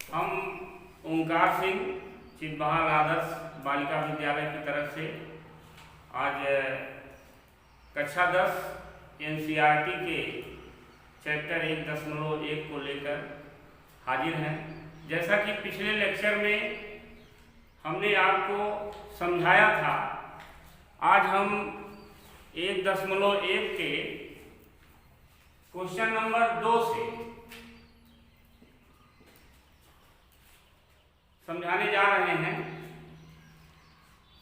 हम ओंकार सिंह चितबहाल आदर्श बालिका विद्यालय की तरफ से आज कक्षा 10 एनसीईआरटी के चैप्टर 1.1 को लेकर हाजिर हैं। जैसा कि पिछले लेक्चर में हमने आपको समझाया था, आज हम 1.1 के क्वेश्चन नंबर 2 से समझाने जा रहे हैं।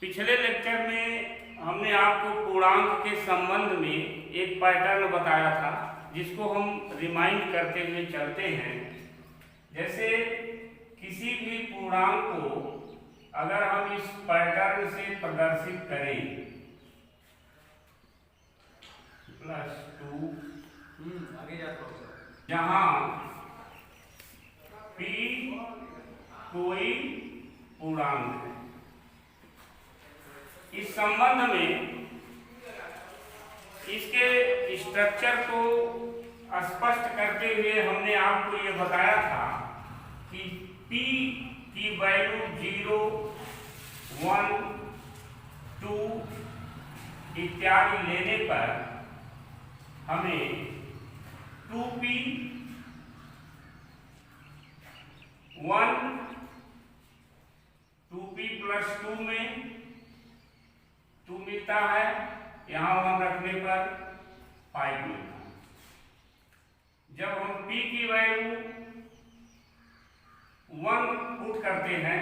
पिछले लेक्चर में हमने आपको पूर्णांक के संबंध में एक पैटर्न बताया था, जिसको हम रिमाइंड करते हुए चलते हैं। जैसे किसी भी पूर्णांक को अगर हम इस पैटर्न से प्रदर्शित करें +2, आगे जाता जहां p कोई पूर्णांक है। इस संबंध में इसके स्ट्रक्चर को स्पष्ट करते हुए हमने आपको ये बताया था कि p की वैल्यू 0, 1, 2 इत्यादि लेने पर हमें 2p 2p + 2 में 2 मिलता है, यहाँ 1 रखने पर 5 मिलता है। जब हम p की वैल्यू 1 पुट करते हैं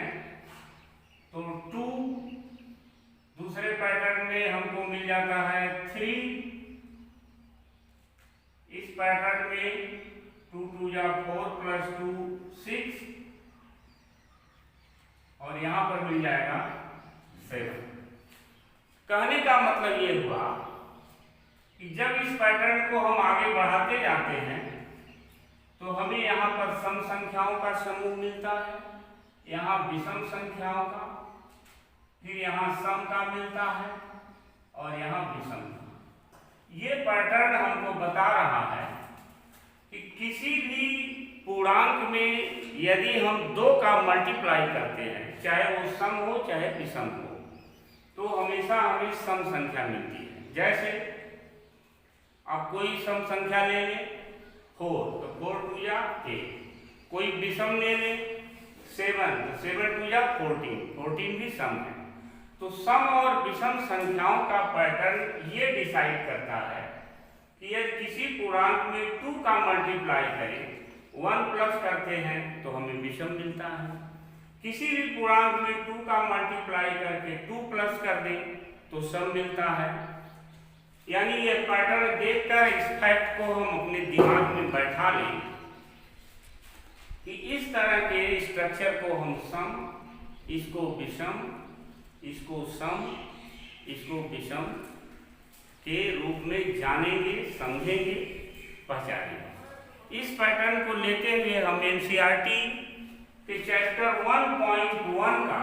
तो 2 दूसरे पैटर्न में हमको मिल जाता है 3। इस पैटर्न में 2 2 या 4 + 2 6 और यहाँ पर मिल जाएगा 7। कहने का मतलब ये हुआ कि जब इस पैटर्न को हम आगे बढ़ाते जाते हैं तो हमें यहाँ पर सम संख्याओं का समूह मिलता है, यहाँ विषम संख्याओं का, फिर यहाँ सम का मिलता है और यहाँ विषम का। ये पैटर्न हमको बता रहा है कि किसी भी पूर्णांक में यदि हम 2 का मल्टीप्लाई करते हैं, चाहे वो सम हो चाहे विषम हो, तो हमेशा हमें सम संख्या मिलती है। जैसे आप कोई सम संख्या ले लें 4, तो 4 2 या 8। कोई विषम ले लें 7, तो 7 2 या 14, 14 भी सम है। तो सम और विषम संख्याओं का पैटर्न ये डिसाइड करता है कि यदि किसी पूर्णांक में 2 का मल्टीप्लाई करें, 1 प्लस करते हैं तो हमें विषम मिलता है। किसी भी पूर्णांक में 2 का मल्टीप्लाई करके 2 प्लस कर दें तो सम मिलता है। यानी ये पैटर्न देखकर इस फैक्ट को हम अपने दिमाग में बैठा लें कि इस तरह के स्ट्रक्चर को हम सम, इसको विषम, इसको सम, इसको विषम के रूप में जानेंगे, समझेंगे, पहचानेंगे। इस पैटर्न को लेते हुए हम एनसीईआरटी के चैप्टर 1.1 का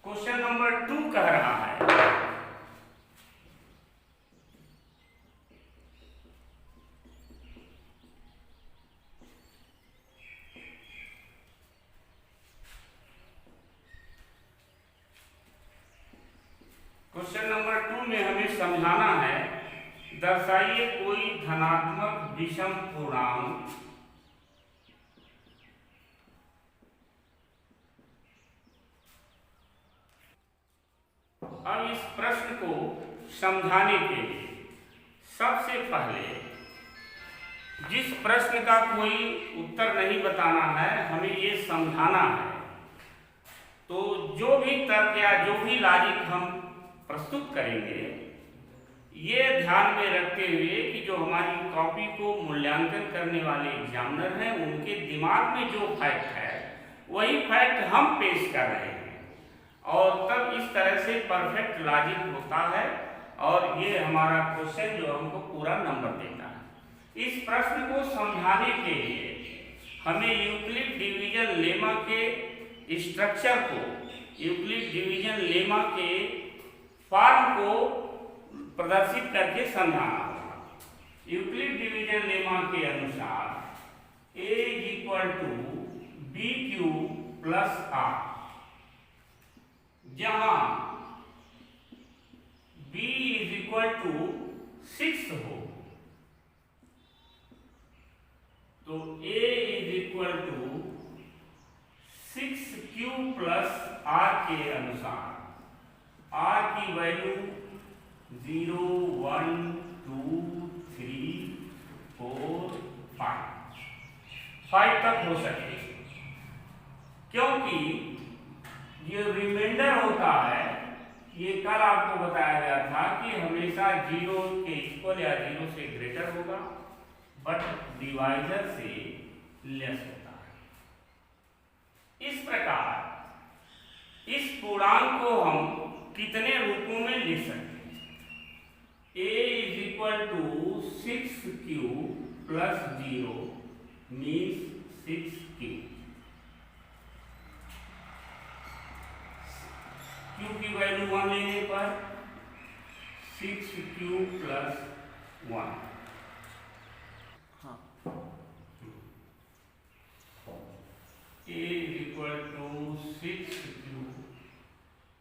क्वेश्चन नंबर 2 कह रहा है। क्वेश्चन नंबर 2 में हमें समझाना है, दर्शाइए कोई धनात्मक विषम पूर्णांक अब इस प्रश्न को समझाने के लिए सबसे पहले जिस प्रश्न का कोई उत्तर नहीं बताना है, हमें ये समझाना है। तो जो भी तर्क या जो भी लॉजिक हम प्रस्तुत करेंगे, ये ध्यान में रखते हुए कि जो हमारी कॉपी को मूल्यांकन करने वाले एग्जामिनर हैं, उनके दिमाग में जो फैक्ट है वही फैक्ट हम पेश कर रहे हैं, और तब इस तरह से परफेक्ट लॉजिक होता है और ये हमारा क्वेश्चन जो हमको पूरा नंबर देता है। इस प्रश्न को समझाने के लिए हमें यूक्लिड डिवीजन लेमा के स्ट्रक्चर को, यूक्लिड डिवीजन लेमा के फॉर्म को प्रदर्शित करके समझाना होगा। यूक्लिड डिवीजन लेमा के अनुसार ए प्लस आर, जहां b इज इक्वल टू 6 हो तो a is equal to 6q plus r के अनुसार r की वैल्यू 0, 1, 2, 3, 4, 5 तक हो सकते हैं, क्योंकि ये रिमाइंडर होता है, ये कल आपको बताया गया था कि हमेशा 0 के इक्वल या 0 से ग्रेटर होगा, बट डिवाइजर से लेस होता है। इस प्रकार इस पूर्णांक को हम कितने रूपों में लिख सकते हैं? a is equal to 6q plus 0 means 6q, q की वैल्यू 1 लेने पर 6q प्लस 1, हाँ a is equal to 6q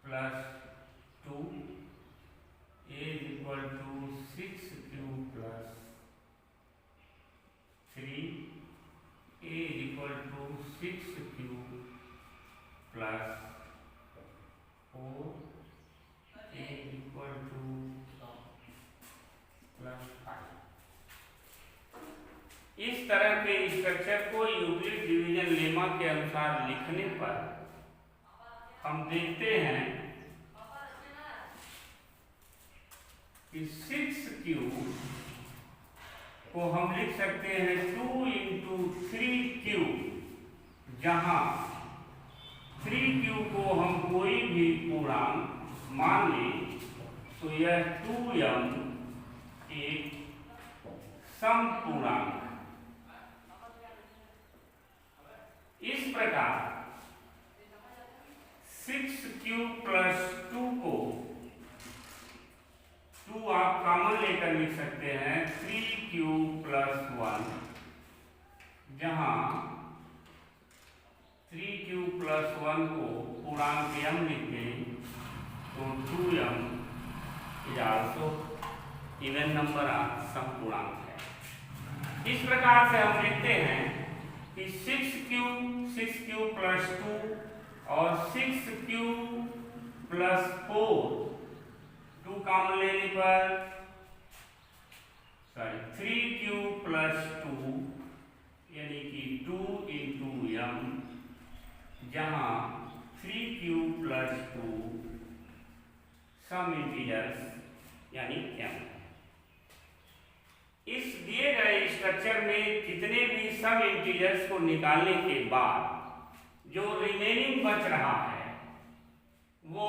plus 2, a is equal to 6q plus 3, a is equal to 6q plus 4, a is equal to plus 5। इस तरह के structure को Euclid division lemma के अनुसार लिखने पर हम देखते हैं कि 6q को हम लिख सकते हैं 2 इंटू 3q, जहां 3q को हम कोई भी पूर्णांक मान लें तो यह 2m एक सम पूर्णांक है। इस प्रकार 6q प्लस 2 को 2 आप कॉमन लेकर लिख सकते हैं 3q प्लस 1, जहां 3q प्लस 1 को पूर्णांक m लिखें तो 2m is also even number सम पूर्णांक है। इस प्रकार से हम लिखते हैं कि 6q प्लस 2 और 6q प्लस 4, 2 कॉमन लेने पर 3q प्लस 2 यानी कि 2 इंटू m, जहां 3q प्लस 2 सम इंटीजर्स यानी m। इस दिए गए स्ट्रक्चर में जितने भी सम इंटीजर्स को निकालने के बाद जो रिमेनिंग बच रहा है वो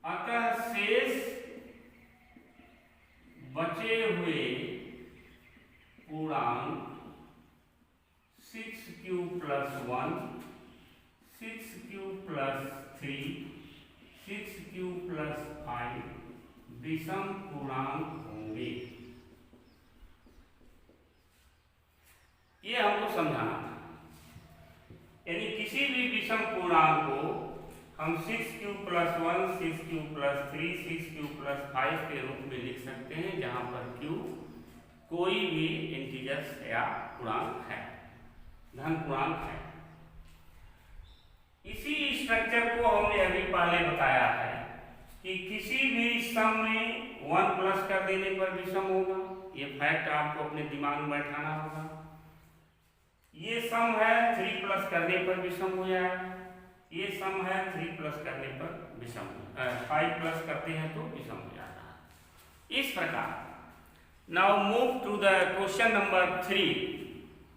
अतः शेष बचे हुए पूर्णांक 6q plus 1, 6q plus 3, 6q plus 5 विषम पूर्णांक होंगे। ये हमको समझाना था, यानी किसी भी विषम पूर्णांक को हम 6q plus 1, 6q plus 3, 6q plus 5 के रूप में लिख सकते हैं, जहां पर q कोई भी इंटीजर्स या पूर्णांक है, धन पूर्णांक है। इसी स्ट्रक्चर को हमने अभी पहले बताया है कि किसी भी सम में 1 प्लस कर देने पर विषम होगा। ये फैक्ट आपको अपने दिमाग में बैठाना होगा। ये सम है 3 प्लस करने पर विषम हो जाएगा, ये सम है 3 प्लस करने पर विषम, 5 प्लस करते हैं तो विषम हो जाता है। इस प्रकार now move to the question number 3।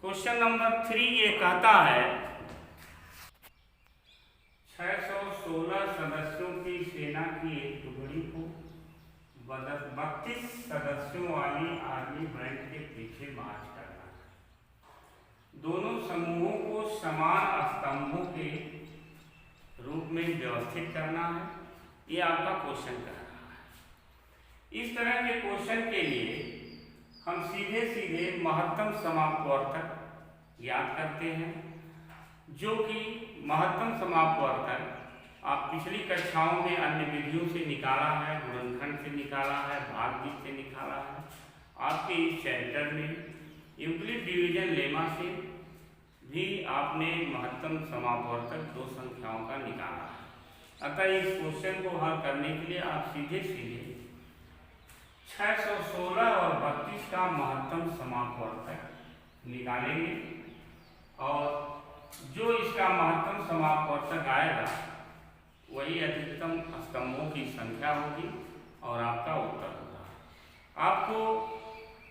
Question number 3 ये कहता है 616 सदस्यों की सेना की एक टुकड़ी को 32 सदस्यों वाली आर्मी बैंड के पीछे मार्च करना है। दोनों समूहों को समान स्तंभों के रूप में व्यवस्थित करना है। ये आपका क्वेश्चन कर रहा है। इस तरह के क्वेश्चन के लिए हम सीधे सीधे महत्तम समापवर्तक याद करते हैं, जो कि महत्तम समापवर्तक आप पिछली कक्षाओं में अन्य विधियों से निकाला है, गुणनखंड से निकाला है, भागफल से निकाला है। आपके इस चैप्टर में यूक्लिड डिवीजन लेमा से भी आपने महत्तम समापवर्तक दो संख्याओं का निकाला है। अतः इस क्वेश्चन को हल करने के लिए आप सीधे सीधे 616 और 32 का महत्तम समापवर्तक निकालेंगे और जो इसका महत्तम समापवर्तक आएगा वही अधिकतम स्तंभों की संख्या होगी और आपका उत्तर होगा।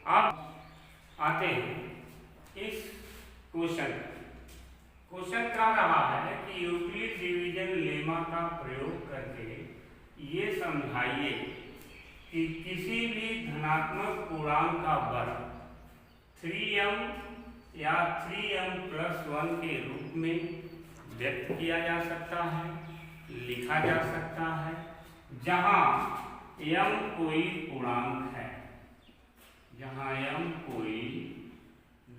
आप आते हैं इस क्वेश्चन का रहा है कि यूक्लिड डिवीजन लेमा का प्रयोग करके ये समझाइए कि किसी भी धनात्मक पूर्णांक का वर्ग 3m या 3m+1 के रूप में व्यक्त किया जा सकता है, लिखा जा सकता है, जहां m कोई पूर्णांक है, जहां m कोई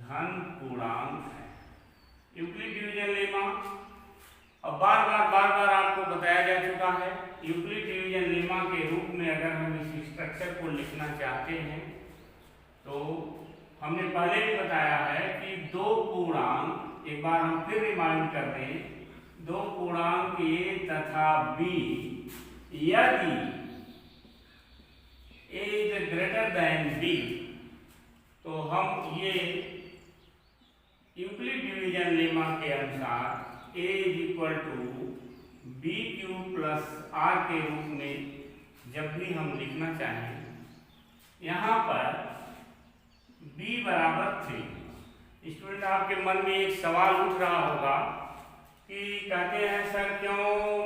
धन पूर्णांक है। यूक्लिड डिवीजन लेमा अब बार बार आपको बताया जा चुका है। यूक्लिड डिवीजन लेमा के रूप में अगर हम इस स्ट्रक्चर को लिखना चाहते हैं तो हमने पहले भी बताया है कि दो पूर्णांक, एक बार हम फिर रिमाइंड कर दें, दो पूर्णांक a तथा b यदि a is greater than b तो हम ये यूक्लिड डिवीजन लेमा के अनुसार a is equal to b q plus r के रूप में जब भी हम लिखना चाहें, यहाँ पर b बराबर 3। स्टूडेंट आपके मन में एक सवाल उठ रहा होगा कि कहते हैं सर क्यों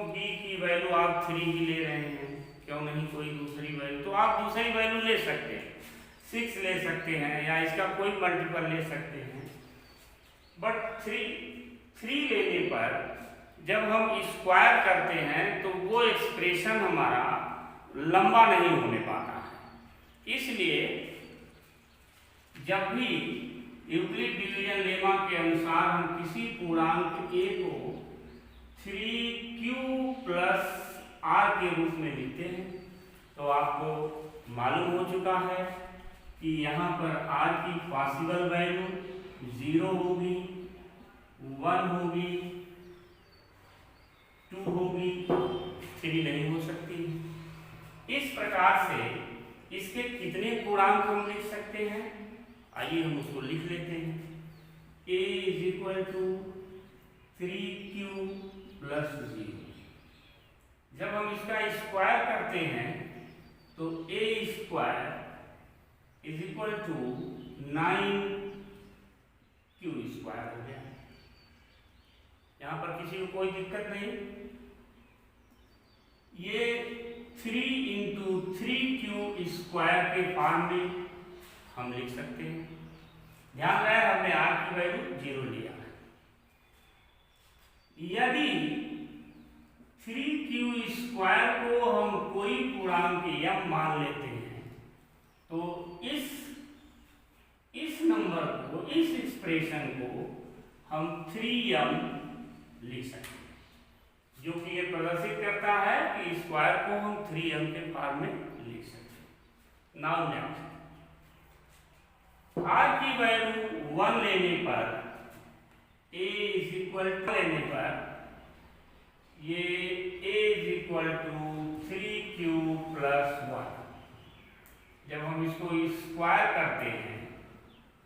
b की वैल्यू आप 3 ही ले रहे हैं, क्यों नहीं कोई दूसरी वैल्यू? तो आप दूसरी वैल्यू ले सकते हैं, 6 ले सकते हैं या इसका कोई मल्टीपल ले सकते हैं। बट 3 लेने पर जब हम स्क्वायर करते हैं तो वो एक्सप्रेशन हमारा लंबा नहीं होने पाता है। इसलिए जब भी यूक्लिड डिवीजन लेमा के अनुसार हम किसी पूर्णांक a को 3q प्लस r के रूप में लिखते हैं तो आपको मालूम हो चुका है कि यहाँ पर r की पॉसिबल वैल्यू 0 होगी, 1 होगी, 2 होगी, 3 नहीं हो सकती। इस प्रकार से इसके कितने पूर्णांक हम लिख सकते हैं, आइए हम उसको लिख लेते हैं। a is equal to 3q plus 0। जब हम इसका स्क्वायर करते हैं तो a square is equal to 9q square हो गया। यहाँ पर किसी को कोई दिक्कत नहीं। ये 3 इंटू 3q स्क्वायर के फॉर्म में हम लिख सकते हैं। ध्यान रहे हमने r की वैल्यू 0 लिया है। यदि 3q स्क्वायर को हम कोई पूर्णांक m मान लेते हैं तो इस नंबर को, इस एक्सप्रेशन को हम 3m लिख सकते हैं, जो कि ये प्रदर्शित करता है कि स्क्वायर को हम 3m के फॉर्म में लिख सकते हैं। नाउ नेक्स्ट, r की वैल्यू 1 लेने पर, a इज इक्वल टू लेने पर ये a is equal to 3q plus 1। जब हम इसको स्क्वायर करते हैं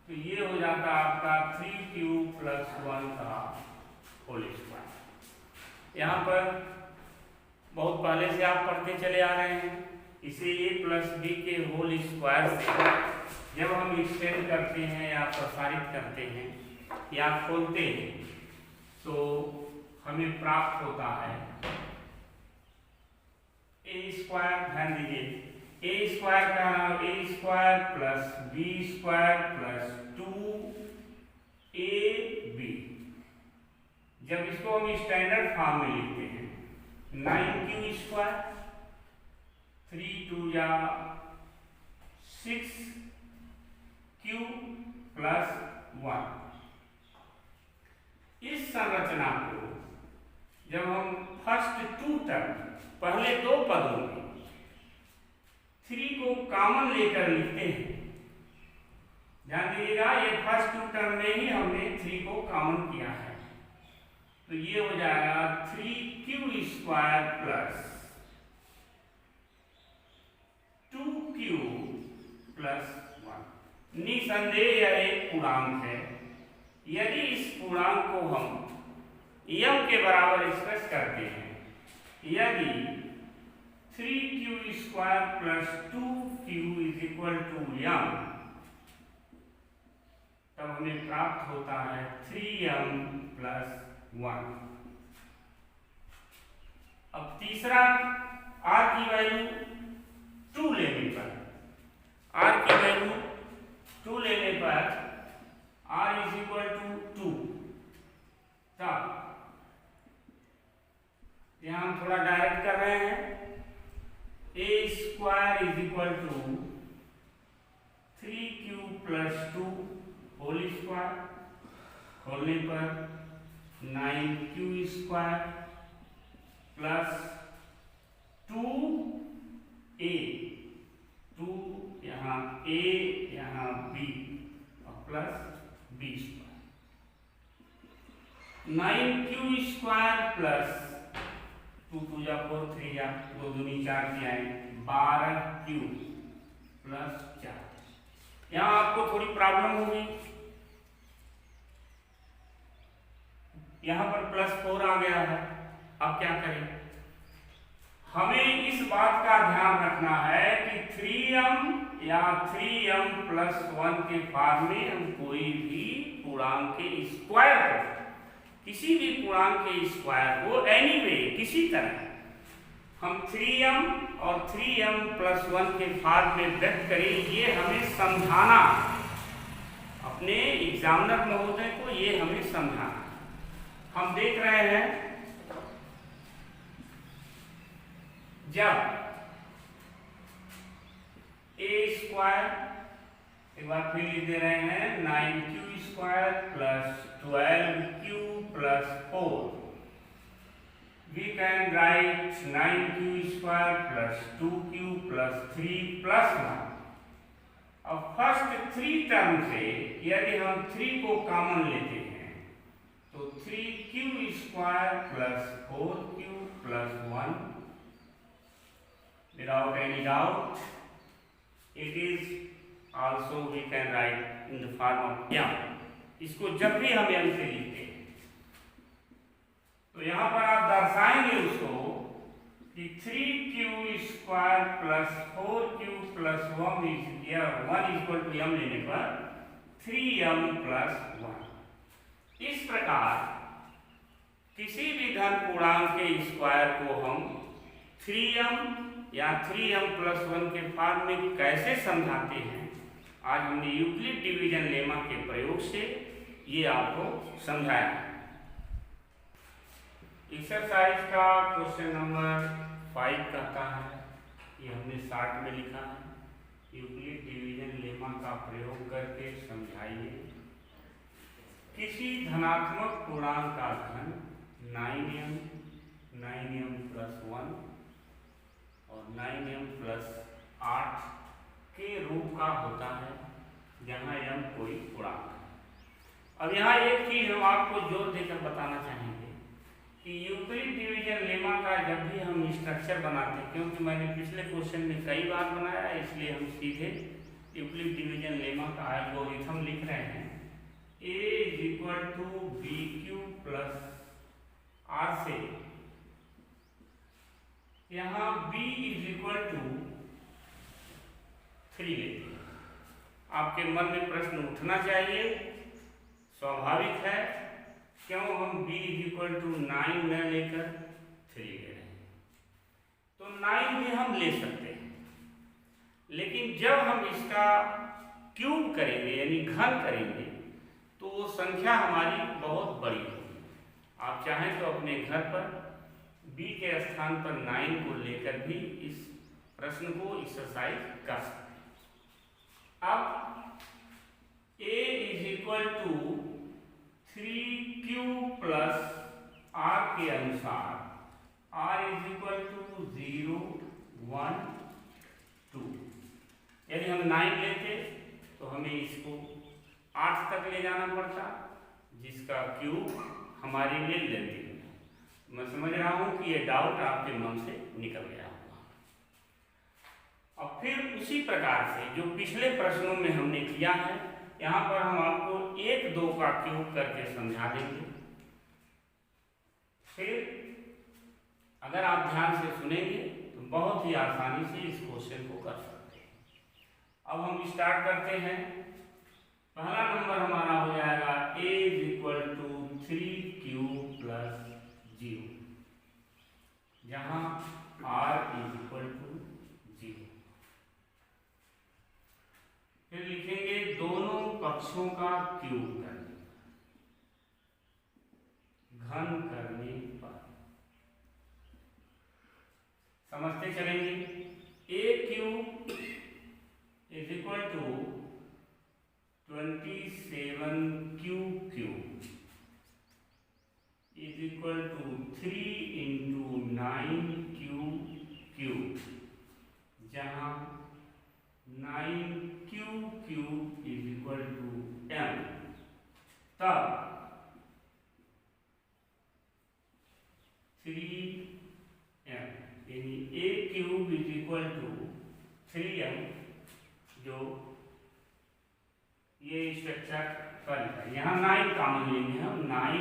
तो ये हो जाता है आपका 3q प्लस 1 का होल स्क्वायर। यहाँ पर बहुत पहले से आप पढ़ते चले आ रहे हैं, इसे a प्लस b के होल स्क्वायर से जब हम एक्सटेंड करते हैं या प्रसारित करते हैं या खोलते हैं तो हमें प्राप्त होता है a स्क्वायर। ध्यान दीजिए, a स्क्वायर का नाम a square plus b square plus 2ab। जब इसको हम स्टैंडर्ड फॉर्म में लिखते हैं 9q स्क्वायर, 3 2 या 6q प्लस 1 इस संरचना को जब हम फर्स्ट टू टर्म, पहले दो पदों में 3 को कॉमन लेकर लिखते हैं, ध्यान दीजिएगा, ये फर्स्ट टू टर्म में ही हमने 3 को कॉमन किया है, तो ये हो जाएगा 3q² प्लस 2q प्लस 1। निसंदेह यह एक पूर्णांक है। यदि इस पूर्णांक को हम m के बराबर एक्सप्रेस करते हैं, यदि 3q² plus 2q is equal to m, तब हमें प्राप्त होता है 3m प्लस 1। अब तीसरा, r की वैल्यू 2 लेने पर, r की वैल्यू 2 लेने पर r इज इक्वल टू 2, तब यहां हम थोड़ा डायरेक्ट कर रहे हैं, a² is equal to 3q plus 2 whole square, खोलने पर 9q² प्लस 2a, 2 यहाँ a यहाँ b और प्लस b², 9q² प्लस 2 2 जा 4, 3 जा 2 दूनी 4 की आए 12q प्लस 4। यहाँ आपको थोड़ी प्रॉब्लम होगी, यहाँ पर प्लस 4 आ गया है। अब क्या करें, हमें इस बात का ध्यान रखना है कि 3m या 3m प्लस 1 के फॉर्म में हम कोई भी पूर्णांक के स्क्वायर को, किसी भी पूर्णांक के स्क्वायर को एनीवे किसी तरह हम 3m और 3m प्लस 1 के फॉर्म में व्यक्त करें, ये हमें समझाना, अपने एग्जामिनर महोदय को ये हमें समझाना। हम देख रहे हैं जब a², एक बार फिर लिख दे रहे हैं 9q² plus 12q plus 4, we can write 9q² plus 2q plus 3 plus 1। अब फर्स्ट 3 टर्म से यदि हम 3 को कॉमन लेते हैं तो 3q² plus 4q plus 1, without any doubt it is also we can write in the form of m। इसको जब भी हम m से लिखते हैं तो यहाँ पर आप दर्शाएंगे उसको कि 3q² plus 4q plus 1 equal to m लेने पर 3m प्लस 1। इस प्रकार किसी भी धन पूर्णांक के स्क्वायर को हम 3m या 3m प्लस 1 के फॉर्म में कैसे समझाते हैं, आज हमने यूक्लिड डिवीजन लेमा के प्रयोग से ये आपको समझाया। एक्सरसाइज का क्वेश्चन नंबर 5 कहता है, ये हमने शार्ट में लिखा है, यूक्लिड डिवीजन लेमा का प्रयोग करके समझाइए किसी धनात्मक पूर्णांक का घन 9m प्लस 1 और 9m प्लस 8 के रूप का होता है, जहाँ m कोई पूर्णांक है। अब यहाँ एक चीज हम आपको जोर देकर बताना चाहेंगे कि यूक्लिड डिवीजन लेमा का जब भी हम स्ट्रक्चर बनाते हैं, क्योंकि मैंने पिछले क्वेश्चन में कई बार बनाया, इसलिए हम सीधे यूक्लिड डिवीजन लेमा का एल्गोरिथम लिख रहे हैं। a is equal to bq plus r से यहाँ b इज इक्वल टू 3 लेते हैं। आपके मन में प्रश्न उठना चाहिए, स्वाभाविक है, क्यों हम b इज इक्वल टू 9 न लेकर 3 ले रहे हैं। तो 9 भी हम ले सकते हैं, लेकिन जब हम इसका क्यूब करेंगे यानी घन करेंगे तो वो संख्या हमारी बहुत बड़ी होगी। आप चाहें तो अपने घर पर b के स्थान पर 9 को लेकर भी इस प्रश्न को एक्सरसाइज कर सकते हैं। अब a is equal to 3q Q plus R के अनुसार R इज इक्वल टू 0 1 2, यदि हम 9 लेते तो हमें इसको 8 तक ले जाना पड़ता, जिसका क्यूब हमारे लिए लेंदी है। मैं समझ रहा हूं कि ये डाउट आपके मन से निकल गया होगा। और फिर उसी प्रकार से जो पिछले प्रश्नों में हमने किया है, यहाँ पर हम आपको 1 2 का क्यूब करके समझा देंगे। फिर अगर आप ध्यान से सुनेंगे तो बहुत ही आसानी से इस क्वेश्चन को कर सकते हैं। अब हम स्टार्ट करते हैं। पहला नंबर हमारा हो जाएगा a is equal to 3q plus 0, जहां r इज इक्वल टू 0। फिर लिखेंगे दोनों पक्षों का क्यूब करने, घन करने पर। समझते चलेंगे। a cube is equal to 27q cube is equal to 3 into 9q cube, जहां 9q cube is equal to m। तब 3m, यानी a cube is equal to 3m, जो ये स्ट्रक्चर पर यहाँ 9 कॉमन लेंगे हम। 9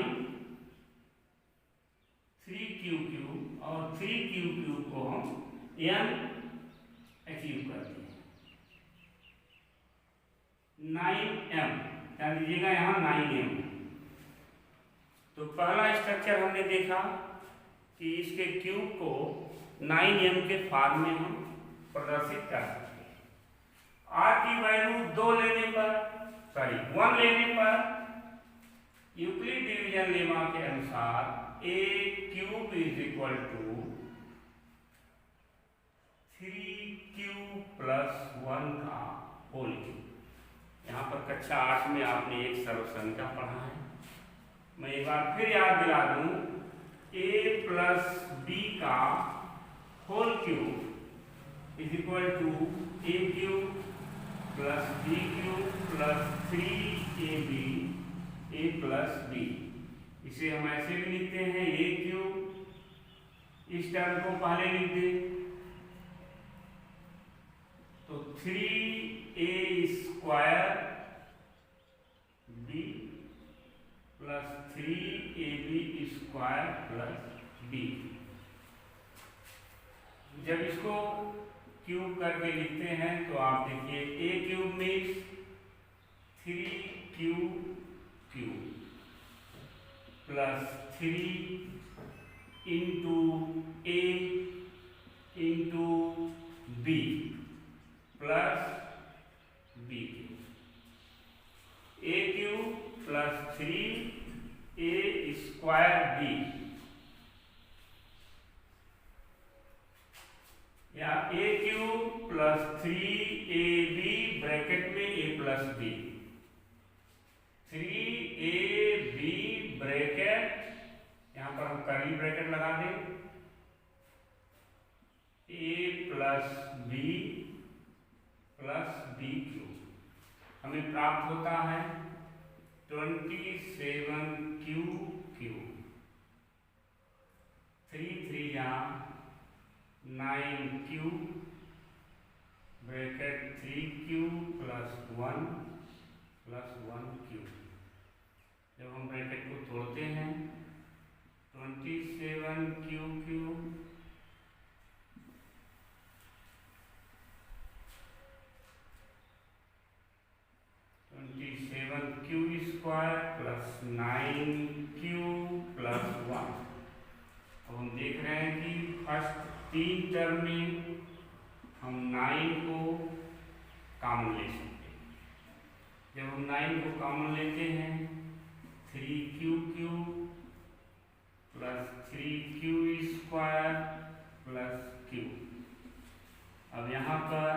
3q क्यूब और 3q क्यूब को हम m अचीव करते हैं। 9m, ध्यान दीजिएगा यहाँ 9m। तो पहला स्ट्रक्चर हमने देखा कि इसके क्यूब को 9m के फॉर्म में हम प्रदर्शित कर सकते हैं। r की वैल्यू 2 लेने पर, 1 लेने पर यूक्लिड डिवीजन लेमा के अनुसार a cube is equal to 3q plus 1 का होल क्यूब। यहाँ पर कक्षा 8 में आपने एक सर्वसंख्या पढ़ा है। मैं एक बार फिर याद दिला दूं, a प्लस b का whole cube is equal to a cube plus b cube plus 3ab a plus b। इसे हम ऐसे भी लिखते हैं a क्यूब, इस टर्म को पहले लिख दें तो 3a square b plus 3ab square plus b। जब इसको क्यूब करके लिखते हैं तो आप देखिए a cube means 3q cube plus 3 into a into b plus b cube. a cube plus 3a square b, या a cube plus 3ab bracket में a plus b, 3ab bracket, यहाँ पर हम कर्ली ब्रैकेट लगा दें, a plus b cube. हमें प्राप्त होता है 27q क्यूब। 3 या 9q bracket 3q plus 1 cube. जब हम ब्रैकेट को तोड़ते हैं 27q cube 27q square plus 9q plus 1। अब हम देख रहे हैं कि फर्स्ट 3 टर्म में हम 9 को कॉमन ले सकते हैं। जब हम 9 को कॉमन लेते हैं 3q cube plus 3q square plus q। अब यहाँ पर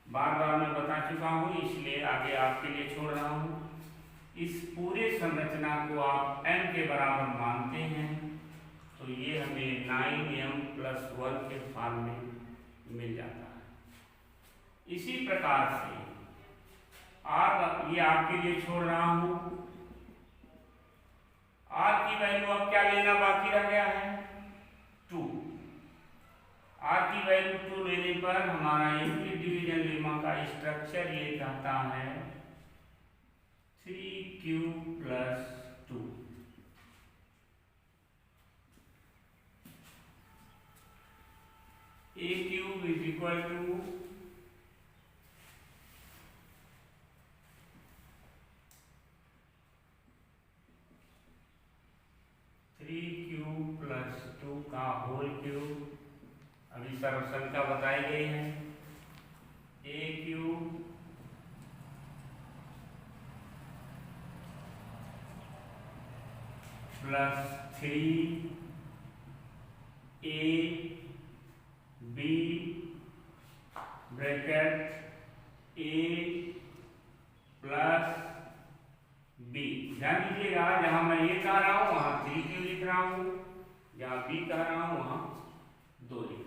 बार बार मैं बता चुका हूँ, इसलिए आगे आपके लिए छोड़ रहा हूँ। इस पूरे संरचना को आप m के बराबर मानते हैं तो ये हमें 9m+1 के फॉर्म में मिल जाता है। इसी प्रकार से r ये आपके लिए छोड़ रहा हूं, r की वैल्यू अब क्या लेना बाकी रह गया है 2। r की वैल्यू 2 लेने पर हमारा यूक्लिड डिवीजन लेमा का स्ट्रक्चर ये कहता है 3q + 2। a³ = 3q + 2 का होल क्यूब। अभी सर्वसंख्या बताई गई है a³ + 3ab bracket a + b। ध्यान दीजिएगा, जहां मैं ये कह रहा हूं वहां 3q लिख रहा हूं, जहां b कह रहा हूं वहां 2 लिख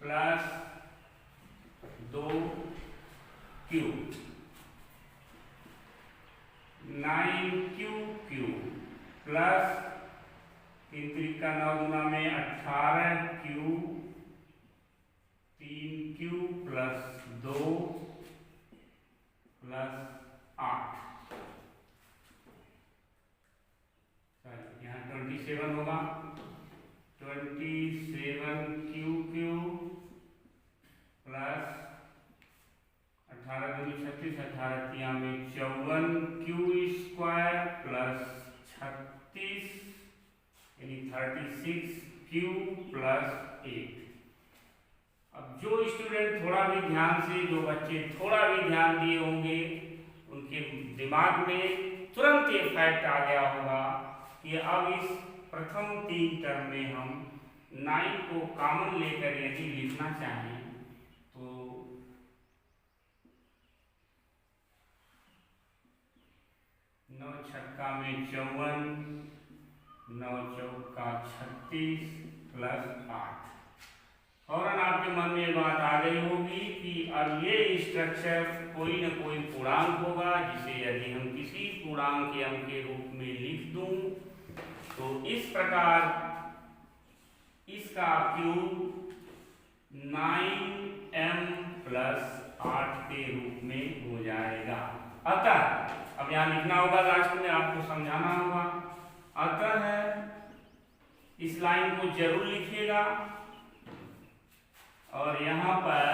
रहा हूं। + 2q 9q³ plus 3 × 9 × 18q 3q + 2 + 8। यहाँ 27 होगा, 27q³ प्लस 18 दूनी 36, 18 तिया में 54q² प्लस 36 यानी 36q + 8। अब जो स्टूडेंट थोड़ा भी ध्यान से, जो बच्चे थोड़ा भी ध्यान दिए होंगे, उनके दिमाग में तुरंत ये फैक्ट आ गया होगा कि अब इस प्रथम 3 टर्म में हम 9 को कॉमन लेकर यदि लिखना चाहें तो 9 छक्का में 54, 9 चौका 36 + 8। फौरन आपके मन में बात आ गई होगी कि अब ये स्ट्रक्चर कोई न कोई पूर्णांक होगा, जिसे यदि हम किसी पूर्णांक के अंक के रूप में लिख दूं तो इस प्रकार इसका क्यूब 9m + 8 के रूप में हो जाएगा। अतः अब यहाँ लिखना होगा, लास्ट में आपको समझाना होगा। अतः इस लाइन को जरूर लिखिएगा और यहाँ पर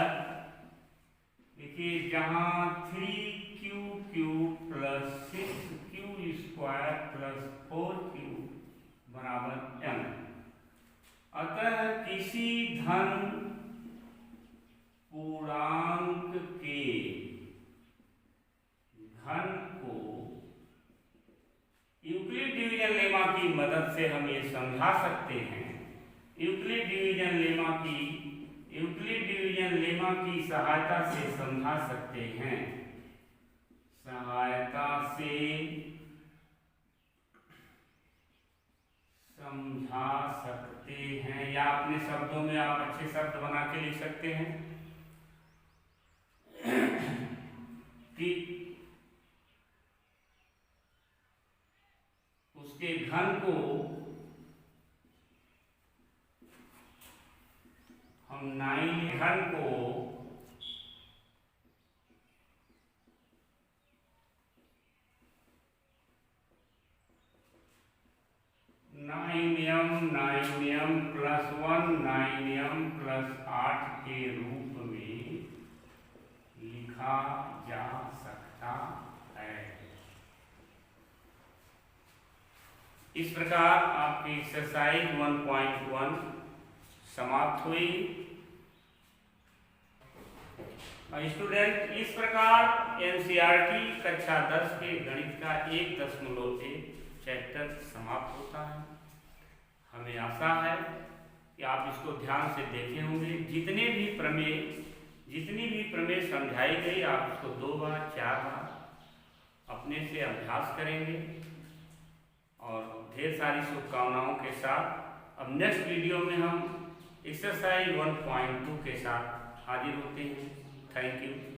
देखिए, जहाँ 3q³ + 6q² + 4q = m। अतः किसी धन पूर्णांक के घन को यूक्लिड डिवीजन लेमा की मदद से हम ये समझा सकते हैं। यूक्लिड डिवीजन लेमा की सहायता से समझा सकते हैं, या अपने शब्दों में आप अच्छे शब्द बना के लिख सकते हैं कि उसके घन को हम 9 घन को 9m + 1 9m + 8 के रूप में लिखा जा सकता है। इस प्रकार आपकी एक्सरसाइज 1.1 समाप्त हुई। स्टूडेंट, इस प्रकार एनसीईआरटी कक्षा 10 के गणित का 1.1 चैप्टर समाप्त होता है। हमें आशा है कि आप इसको ध्यान से देखे होंगे। जितनी भी प्रमेय समझाई गई, आप इसको 2 बार 4 बार अपने से अभ्यास करेंगे और ढेर सारी शुभकामनाओं के साथ अब नेक्स्ट वीडियो में हम एक्सरसाइज 1.2 के साथ हाजिर होते हैं। Thank you.